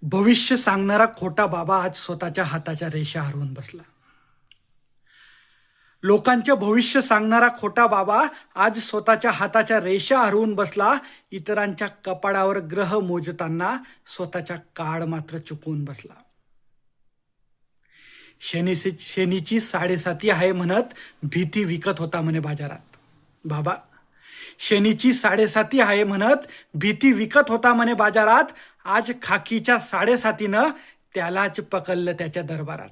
भविष्य सांगणारा खोटा बाबा आज स्वतःच्या हाताच्या रेषा हरवून बसला. लोकांचे भविष्य सांगणारा खोटा बाबा आज स्वतःच्या हाताच्या रेषा हरवून बसला. इतरांच्या कपाळावर ग्रह मोजताना स्वतःचा काळ मात्र चुकवून बसला. शनीची 7.5 आहे म्हणत भीती विकत होता म्हणे बाजारात. बाबा, शनीची 7.5 आहे म्हणत भीती विकत होता म्हणे बाजारात. आज खाकीच्या 7.5नं त्यालाच पकडलं त्याच्या दरबारात.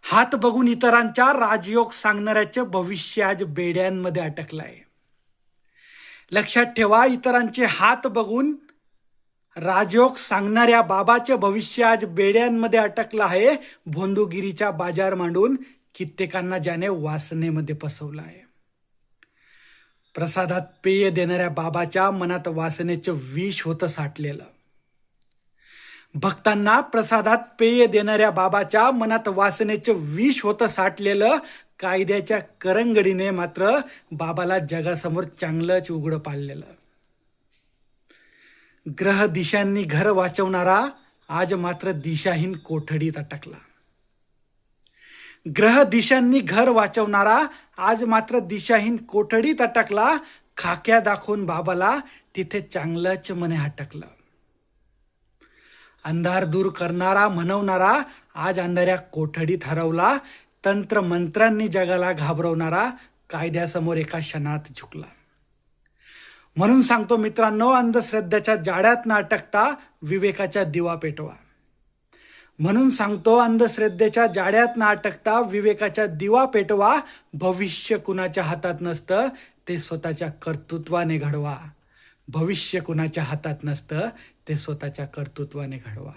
हात बघून इतरांच्या राजयोग सांगणाऱ्याचे भविष्य आज बेड्यांमध्ये अटकलंय. लक्षात ठेवा, इतरांचे हात बघून राजयोग सांगणाऱ्या बाबाचे भविष्य आज बेड्यांमध्ये अटकलं आहे. भोंदूगिरीचा बाजार मांडून कित्येकांना ज्याने वासनेमध्ये फसवलं आहे. प्रसादात पेय देणाऱ्या बाबाच्या मनात वासनेचं विष होतं साठलेलं. भक्तांना प्रसादात पेय देणाऱ्या बाबाच्या मनात वासनेचं विष होतं साठलेलं. कायद्याच्या करंगडीने मात्र बाबाला जगासमोर चांगलंच उघडं पाडलेलं. ग्रह दिशांनी घर वाचवणारा आज मात्र दिशाहीन कोठडीत अटकला. ग्रह दिशांनी घर वाचवणारा आज मात्र दिशाहीन कोठडीत अटकला. खाक्या दाखवून बाबाला तिथे चांगलंच मने हटकलं. अंधार दूर करणारा म्हणवणारा आज अंधाऱ्या कोठडीत हरवला. तंत्र मंत्रांनी जगाला घाबरवणारा कायद्यासमोर एका क्षणात झुकला. म्हणून सांगतो मित्रांनो, अंधश्रद्धेच्या जाळ्यात न अटकता विवेकाचा दिवा पेटवा. म्हणून सांगतो, अंधश्रद्धेच्या जाळ्यात न अटकता विवेकाचा दिवा पेटवा. भविष्य कुणाच्या हातात नसतं, ते स्वतःच्या कर्तृत्वाने घडवा. भविष्य कुणाच्या हातात नसतं, ते स्वतःच्या कर्तृत्वाने घडवा.